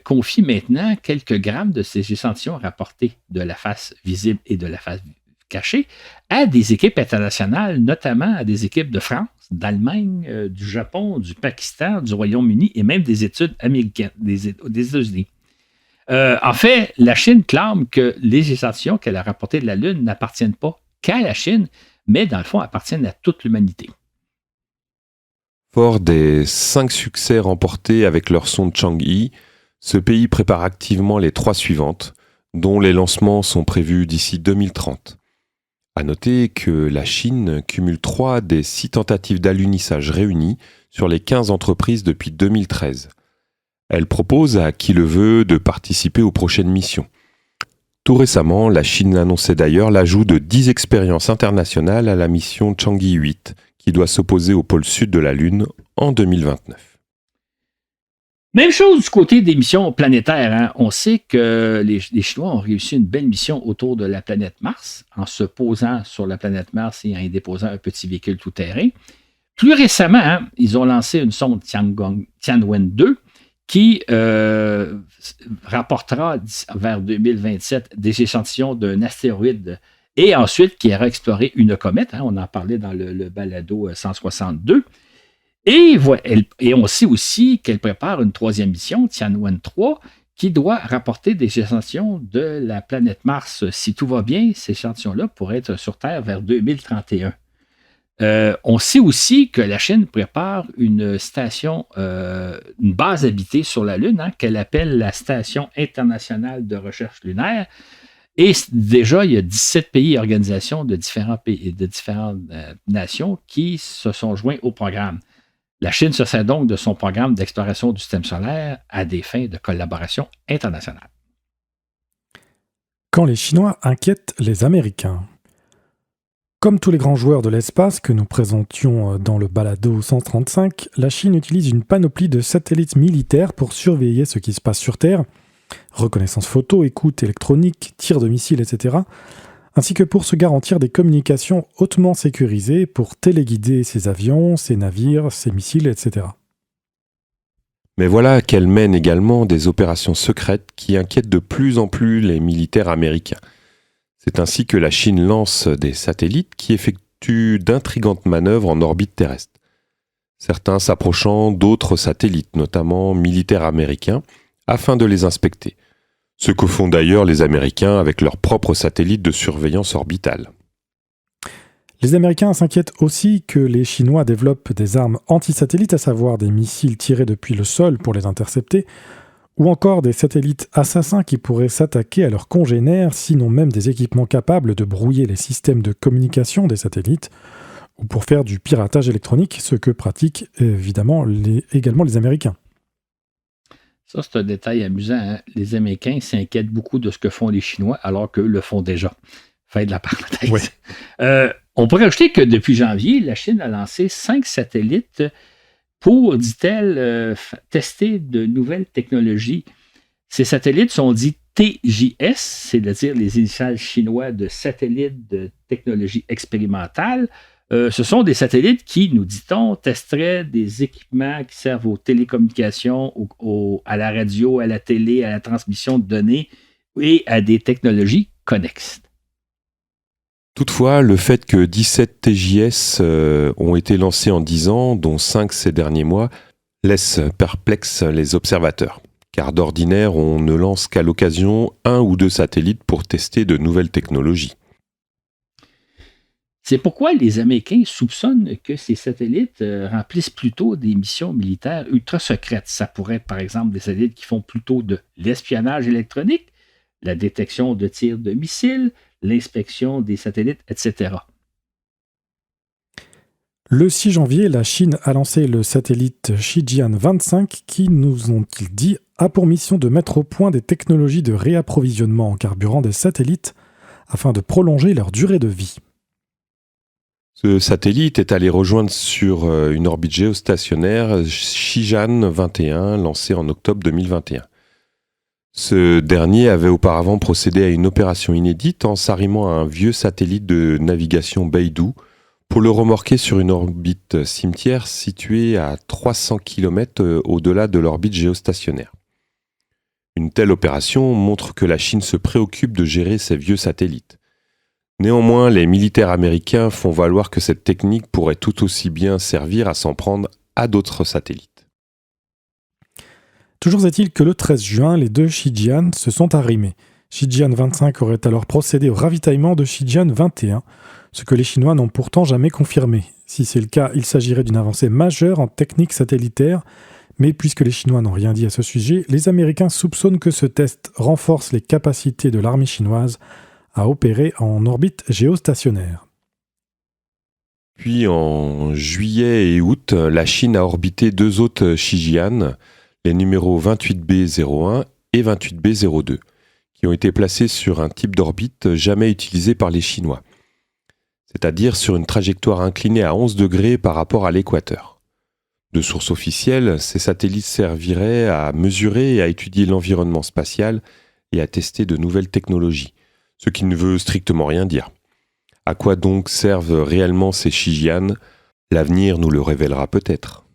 confie maintenant quelques grammes de ces échantillons rapportés de la face visible et de la face cachée à des équipes internationales, notamment à des équipes de France, d'Allemagne, du Japon, du Pakistan, du Royaume-Uni et même des études américaines, des États-Unis. En fait, la Chine clame que les échantillons qu'elle a rapportés de la Lune n'appartiennent pas qu'à la Chine, mais dans le fond appartiennent à toute l'humanité. Fort des 5 succès remportés avec leur sonde Chang'e, ce pays prépare activement les 3 suivantes, dont les lancements sont prévus d'ici 2030. À noter que la Chine cumule 3 des 6 tentatives d'alunissage réunies sur les 15 entreprises depuis 2013. Elle propose à qui le veut de participer aux prochaines missions. Tout récemment, la Chine annonçait d'ailleurs l'ajout de 10 expériences internationales à la mission Chang'e 8, qui doit s'opposer au pôle sud de la Lune en 2029. Même chose du côté des missions planétaires. Hein. On sait que les Chinois ont réussi une belle mission autour de la planète Mars, en se posant sur la planète Mars et en y déposant un petit véhicule tout-terrain. Plus récemment, hein, ils ont lancé une sonde Tianwen 2, qui rapportera vers 2027 des échantillons d'un astéroïde et ensuite qui ira explorer une comète. On en parlait dans le balado 162. Et on sait aussi qu'elle prépare une troisième mission, Tianwen 3, qui doit rapporter des échantillons de la planète Mars. Si tout va bien, ces échantillons-là pourraient être sur Terre vers 2031. On sait aussi que la Chine prépare une station, une base habitée sur la Lune, qu'elle appelle la Station internationale de recherche lunaire. Et déjà, il y a 17 pays et organisations de différentes nations qui se sont joints au programme. La Chine se sert donc de son programme d'exploration du système solaire à des fins de collaboration internationale. Quand les Chinois inquiètent les Américains. Comme tous les grands joueurs de l'espace que nous présentions dans le balado 135, la Chine utilise une panoplie de satellites militaires pour surveiller ce qui se passe sur Terre, reconnaissance photo, écoute électronique, tir de missiles, etc., ainsi que pour se garantir des communications hautement sécurisées pour téléguider ses avions, ses navires, ses missiles, etc. Mais voilà qu'elle mène également des opérations secrètes qui inquiètent de plus en plus les militaires américains. C'est ainsi que la Chine lance des satellites qui effectuent d'intrigantes manœuvres en orbite terrestre. Certains s'approchant d'autres satellites, notamment militaires américains, afin de les inspecter. Ce que font d'ailleurs les Américains avec leurs propres satellites de surveillance orbitale. Les Américains s'inquiètent aussi que les Chinois développent des armes anti-satellites, à savoir des missiles tirés depuis le sol pour les intercepter, ou encore des satellites assassins qui pourraient s'attaquer à leurs congénères, sinon même des équipements capables de brouiller les systèmes de communication des satellites, ou pour faire du piratage électronique, ce que pratiquent évidemment également les Américains. Ça, c'est un détail amusant. Les Américains s'inquiètent beaucoup de ce que font les Chinois, alors qu'eux le font déjà. Fin de la parenthèse. Ouais. On pourrait ajouter que depuis janvier, la Chine a lancé 5 satellites pour, dit-elle, tester de nouvelles technologies. Ces satellites sont dits TJS, c'est-à-dire les initiales chinois de satellites de technologie expérimentale. Ce sont des satellites qui, nous dit-on, testeraient des équipements qui servent aux télécommunications, à la radio, à la télé, à la transmission de données et à des technologies connexes. Toutefois, le fait que 17 TJS ont été lancés en 10 ans, dont 5 ces derniers mois, laisse perplexes les observateurs. Car d'ordinaire, on ne lance qu'à l'occasion 1 ou 2 satellites pour tester de nouvelles technologies. C'est pourquoi les Américains soupçonnent que ces satellites remplissent plutôt des missions militaires ultra secrètes. Ça pourrait être par exemple des satellites qui font plutôt de l'espionnage électronique, la détection de tirs de missiles, l'inspection des satellites, etc. Le 6 janvier, la Chine a lancé le satellite Shijian 25 qui, nous ont-ils dit, a pour mission de mettre au point des technologies de réapprovisionnement en carburant des satellites afin de prolonger leur durée de vie. Ce satellite est allé rejoindre sur une orbite géostationnaire Shijian 21 lancée en octobre 2021. Ce dernier avait auparavant procédé à une opération inédite en s'arrimant à un vieux satellite de navigation Beidou pour le remorquer sur une orbite cimetière située à 300 km au-delà de l'orbite géostationnaire. Une telle opération montre que la Chine se préoccupe de gérer ces vieux satellites. Néanmoins, les militaires américains font valoir que cette technique pourrait tout aussi bien servir à s'en prendre à d'autres satellites. Toujours est-il que le 13 juin, les 2 Shijian se sont arrimés. Shijian 25 aurait alors procédé au ravitaillement de Shijian 21, ce que les Chinois n'ont pourtant jamais confirmé. Si c'est le cas, il s'agirait d'une avancée majeure en technique satellitaire, mais puisque les Chinois n'ont rien dit à ce sujet, les Américains soupçonnent que ce test renforce les capacités de l'armée chinoise à opérer en orbite géostationnaire. Puis en juillet et août, la Chine a orbité 2 autres Shijian, les numéros 28B01 et 28B02, qui ont été placés sur un type d'orbite jamais utilisé par les Chinois, c'est-à-dire sur une trajectoire inclinée à 11 degrés par rapport à l'équateur. De source officielle, ces satellites serviraient à mesurer et à étudier l'environnement spatial et à tester de nouvelles technologies, ce qui ne veut strictement rien dire. À quoi donc servent réellement ces Shijian ? L'avenir nous le révélera peut-être.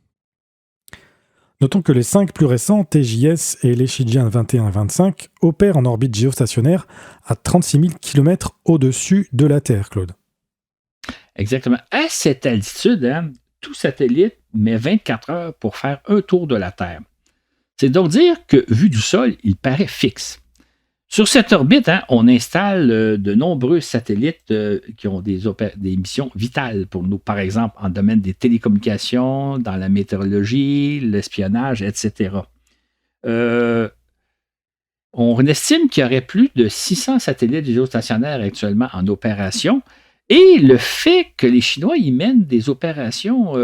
Notons que les 5 plus récents, TJS et les Shijian 21 et 25, opèrent en orbite géostationnaire à 36 000 km au-dessus de la Terre, Claude. Exactement. À cette altitude, tout satellite met 24 heures pour faire un tour de la Terre. C'est donc dire que, vu du sol, il paraît fixe. Sur cette orbite, on installe de nombreux satellites qui ont des missions vitales pour nous, par exemple en domaine des télécommunications, dans la météorologie, l'espionnage, etc. On estime qu'il y aurait plus de 600 satellites géostationnaires actuellement en opération. Et le fait que les Chinois y mènent des opérations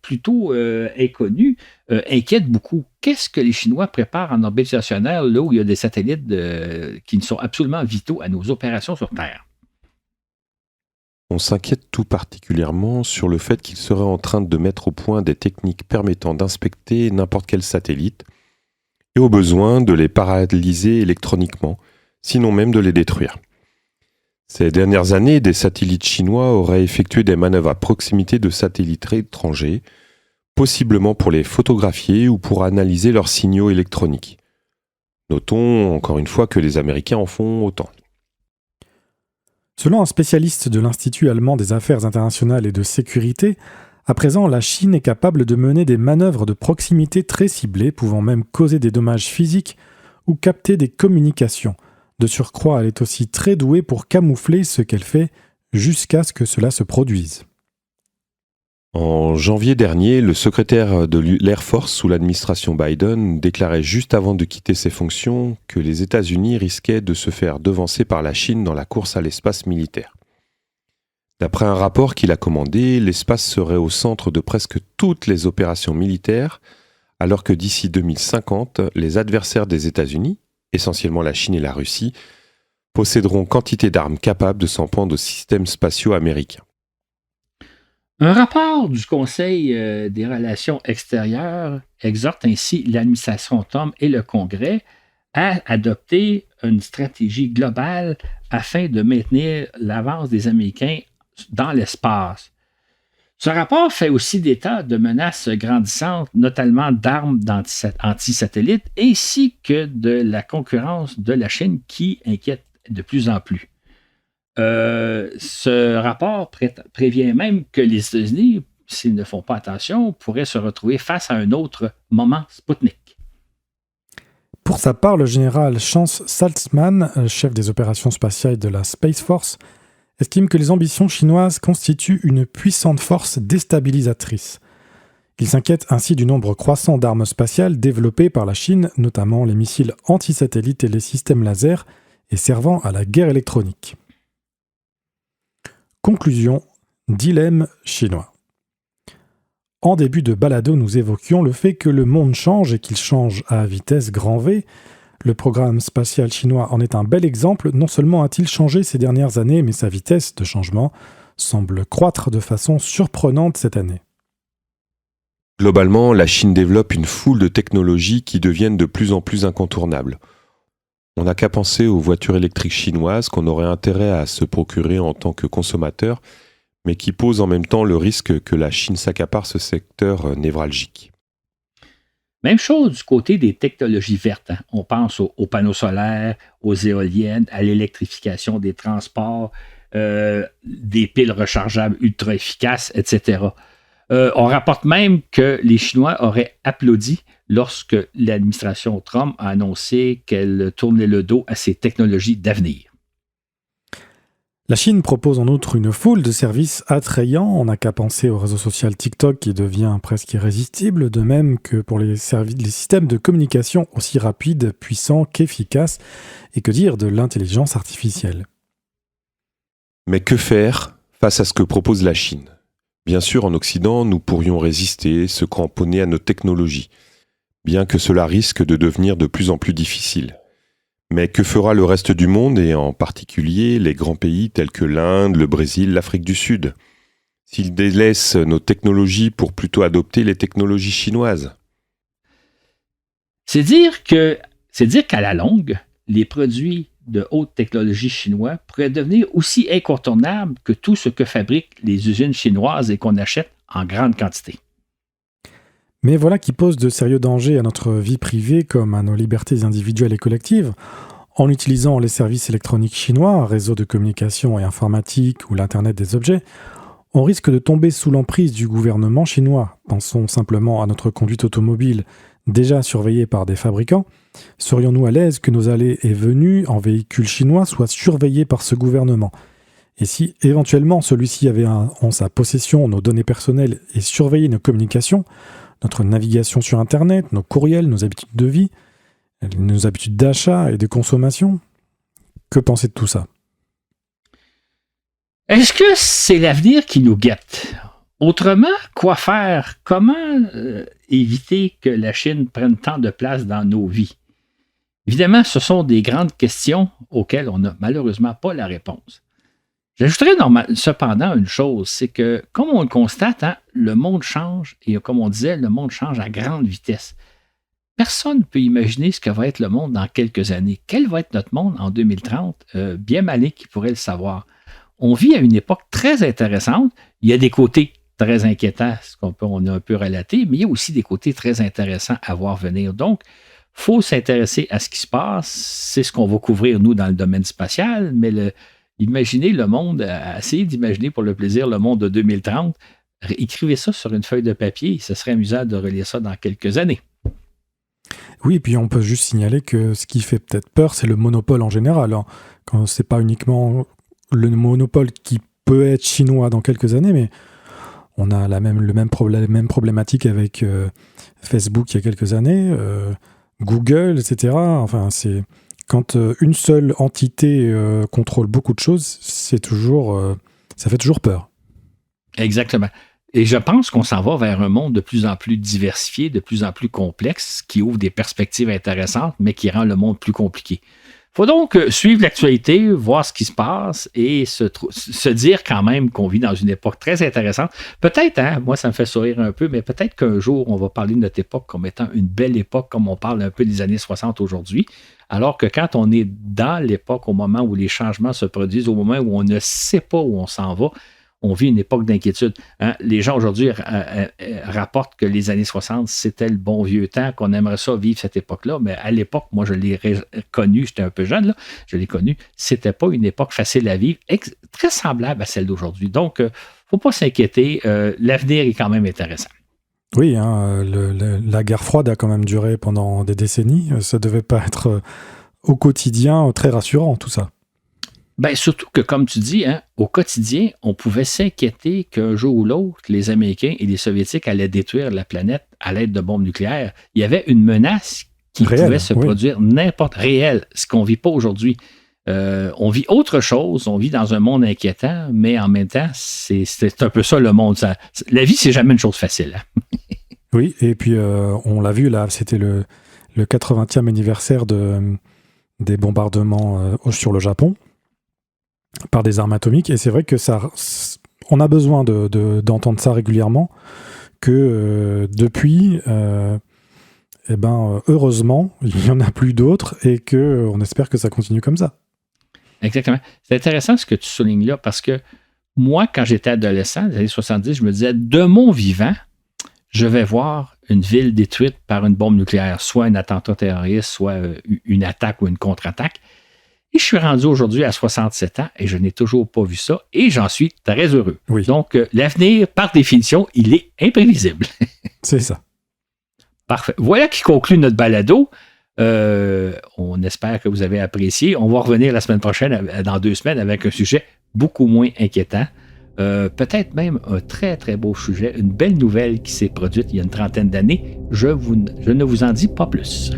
plutôt inconnues inquiète beaucoup. Qu'est-ce que les Chinois préparent en orbite stationnaire, là où il y a des satellites qui sont absolument vitaux à nos opérations sur Terre? On s'inquiète tout particulièrement sur le fait qu'ils seraient en train de mettre au point des techniques permettant d'inspecter n'importe quel satellite et au besoin de les paralyser électroniquement, sinon même de les détruire. Ces dernières années, des satellites chinois auraient effectué des manœuvres à proximité de satellites étrangers, possiblement pour les photographier ou pour analyser leurs signaux électroniques. Notons encore une fois que les Américains en font autant. Selon un spécialiste de l'Institut allemand des affaires internationales et de sécurité, à présent, la Chine est capable de mener des manœuvres de proximité très ciblées, pouvant même causer des dommages physiques ou capter des communications. De surcroît, elle est aussi très douée pour camoufler ce qu'elle fait jusqu'à ce que cela se produise. En janvier dernier, le secrétaire de l'Air Force sous l'administration Biden déclarait juste avant de quitter ses fonctions que les États-Unis risquaient de se faire devancer par la Chine dans la course à l'espace militaire. D'après un rapport qu'il a commandé, l'espace serait au centre de presque toutes les opérations militaires, alors que d'ici 2050, les adversaires des États-Unis, essentiellement la Chine et la Russie, posséderont quantité d'armes capables de s'en prendre aux systèmes spatiaux américains. Un rapport du Conseil des relations extérieures exhorte ainsi l'administration Trump et le Congrès à adopter une stratégie globale afin de maintenir l'avance des Américains dans l'espace. Ce rapport fait aussi état de menaces grandissantes, notamment d'armes anti-satellites, ainsi que de la concurrence de la Chine qui inquiète de plus en plus. Ce rapport prévient même que les États-Unis, s'ils ne font pas attention, pourraient se retrouver face à un autre moment Sputnik. Pour sa part, le général Chance Saltzman, chef des opérations spatiales de la Space Force, estime que les ambitions chinoises constituent une puissante force déstabilisatrice. Il s'inquiète ainsi du nombre croissant d'armes spatiales développées par la Chine, notamment les missiles anti-satellites et les systèmes laser, et servant à la guerre électronique. Conclusion, dilemme chinois. En début de balado, nous évoquions le fait que le monde change et qu'il change à vitesse grand V. Le programme spatial chinois en est un bel exemple. Non seulement a-t-il changé ces dernières années, mais sa vitesse de changement semble croître de façon surprenante cette année. Globalement, la Chine développe une foule de technologies qui deviennent de plus en plus incontournables. On n'a qu'à penser aux voitures électriques chinoises qu'on aurait intérêt à se procurer en tant que consommateur, mais qui posent en même temps le risque que la Chine s'accapare ce secteur névralgique. Même chose du côté des technologies vertes. On pense aux panneaux solaires, aux éoliennes, à l'électrification des transports, des piles rechargeables ultra efficaces, etc. On rapporte même que les Chinois auraient applaudi lorsque l'administration Trump a annoncé qu'elle tournait le dos à ces technologies d'avenir. La Chine propose en outre une foule de services attrayants. On n'a qu'à penser au réseau social TikTok qui devient presque irrésistible, de même que pour les systèmes de communication aussi rapides, puissants qu'efficaces, et que dire de l'intelligence artificielle. Mais que faire face à ce que propose la Chine ? Bien sûr, en Occident, nous pourrions résister, se cramponner à nos technologies, bien que cela risque de devenir de plus en plus difficile. Mais que fera le reste du monde, et en particulier les grands pays tels que l'Inde, le Brésil, l'Afrique du Sud, s'ils délaissent nos technologies pour plutôt adopter les technologies chinoises ? C'est dire qu'à la longue, les produits de haute technologie chinois pourraient devenir aussi incontournables que tout ce que fabriquent les usines chinoises et qu'on achète en grande quantité. Mais voilà qui pose de sérieux dangers à notre vie privée comme à nos libertés individuelles et collectives. En utilisant les services électroniques chinois, réseaux de communication et informatique ou l'Internet des objets, on risque de tomber sous l'emprise du gouvernement chinois. Pensons simplement à notre conduite automobile, déjà surveillée par des fabricants. Serions-nous à l'aise que nos allées et venues en véhicules chinois soient surveillées par ce gouvernement ? Et si éventuellement celui-ci avait en sa possession nos données personnelles et surveillait nos communications, notre navigation sur Internet, nos courriels, nos habitudes de vie, nos habitudes d'achat et de consommation, que penser de tout ça ? Est-ce que c'est l'avenir qui nous guette? Autrement, quoi faire? Comment éviter que la Chine prenne tant de place dans nos vies? Évidemment, ce sont des grandes questions auxquelles on n'a malheureusement pas la réponse. J'ajouterais cependant une chose, c'est que, comme on le constate, le monde change, et comme on disait, le monde change à grande vitesse. Personne ne peut imaginer ce que va être le monde dans quelques années. Quel va être notre monde en 2030? Bien malin qui pourrait le savoir. On vit à une époque très intéressante. Il y a des côtés très inquiétants, ce on a un peu relaté, mais il y a aussi des côtés très intéressants à voir venir. Donc, il faut s'intéresser à ce qui se passe. C'est ce qu'on va couvrir, nous, dans le domaine spatial, mais imaginez le monde, essayez d'imaginer pour le plaisir le monde de 2030. Écrivez ça sur une feuille de papier. Ce serait amusant de relire ça dans quelques années. Oui, et puis on peut juste signaler que ce qui fait peut-être peur, c'est le monopole en général. Quand c'est pas uniquement le monopole qui peut être chinois dans quelques années, mais on a la même problématique avec Facebook il y a quelques années, Google, etc. Enfin, c'est quand une seule entité contrôle beaucoup de choses, ça fait toujours peur. Exactement. Et je pense qu'on s'en va vers un monde de plus en plus diversifié, de plus en plus complexe, qui ouvre des perspectives intéressantes, mais qui rend le monde plus compliqué. Il faut donc suivre l'actualité, voir ce qui se passe et se dire quand même qu'on vit dans une époque très intéressante. Peut-être, moi ça me fait sourire un peu, mais peut-être qu'un jour on va parler de notre époque comme étant une belle époque, comme on parle un peu des années 60 aujourd'hui, alors que quand on est dans l'époque, au moment où les changements se produisent, au moment où on ne sait pas où on s'en va, on vit une époque d'inquiétude. Les gens aujourd'hui rapportent que les années 60, c'était le bon vieux temps, qu'on aimerait ça vivre cette époque-là. Mais à l'époque, moi, je l'ai connu, j'étais un peu jeune, là, je l'ai connu, c'était pas une époque facile à vivre, très semblable à celle d'aujourd'hui. Donc, il ne faut pas s'inquiéter, l'avenir est quand même intéressant. Oui, la guerre froide a quand même duré pendant des décennies. Ça ne devait pas être au quotidien très rassurant, tout ça. Ben, surtout que, comme tu dis, au quotidien, on pouvait s'inquiéter qu'un jour ou l'autre, les Américains et les Soviétiques allaient détruire la planète à l'aide de bombes nucléaires. Il y avait une menace qui pouvait se produire réelle, ce qu'on ne vit pas aujourd'hui. On vit autre chose, on vit dans un monde inquiétant, mais en même temps, c'est un peu ça le monde. La vie, c'est jamais une chose facile. Oui, et puis on l'a vu, là, c'était le 80e anniversaire des bombardements sur le Japon par des armes atomiques, et c'est vrai que on a besoin d'entendre ça régulièrement, que depuis, heureusement, il n'y en a plus d'autres, et qu'on espère que ça continue comme ça. Exactement. C'est intéressant ce que tu soulignes là, parce que moi, quand j'étais adolescent, les années 70, je me disais, de mon vivant, je vais voir une ville détruite par une bombe nucléaire, soit un attentat terroriste, soit une attaque ou une contre-attaque. Et je suis rendu aujourd'hui à 67 ans et je n'ai toujours pas vu ça et j'en suis très heureux. Oui. Donc, l'avenir, par définition, il est imprévisible. C'est ça. Parfait. Voilà qui conclut notre balado. On espère que vous avez apprécié. On va revenir la semaine prochaine, dans 2 semaines, avec un sujet beaucoup moins inquiétant. Peut-être même un très, très beau sujet, une belle nouvelle qui s'est produite il y a une 30aine d'années. Je ne vous en dis pas plus.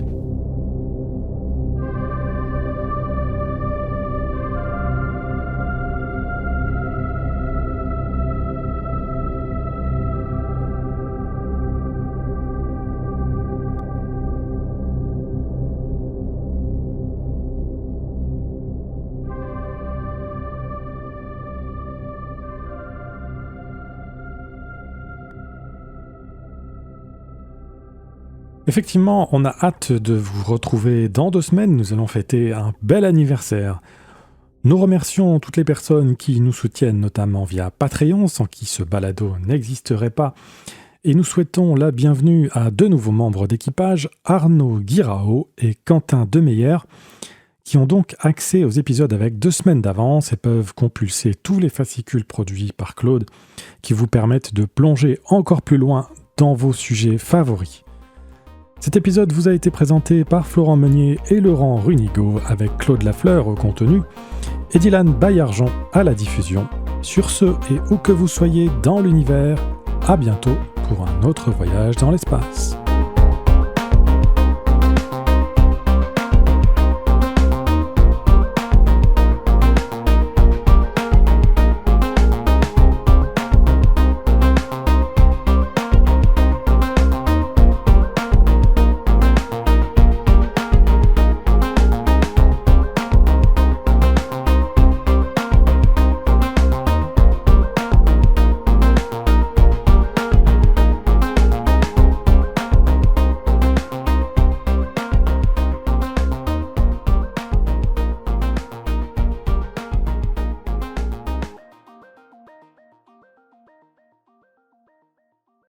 Effectivement, on a hâte de vous retrouver dans 2 semaines. Nous allons fêter un bel anniversaire. Nous remercions toutes les personnes qui nous soutiennent, notamment via Patreon, sans qui ce balado n'existerait pas. Et nous souhaitons la bienvenue à deux nouveaux membres d'équipage, Arnaud Guirao et Quentin Demeyer, qui ont donc accès aux épisodes avec 2 semaines d'avance et peuvent compulser tous les fascicules produits par Claude qui vous permettent de plonger encore plus loin dans vos sujets favoris. Cet épisode vous a été présenté par Florent Meunier et Laurent Runigo avec Claude Lafleur au contenu et Dylan Baillargeon à la diffusion. Sur ce, et où que vous soyez dans l'univers, à bientôt pour un autre voyage dans l'espace.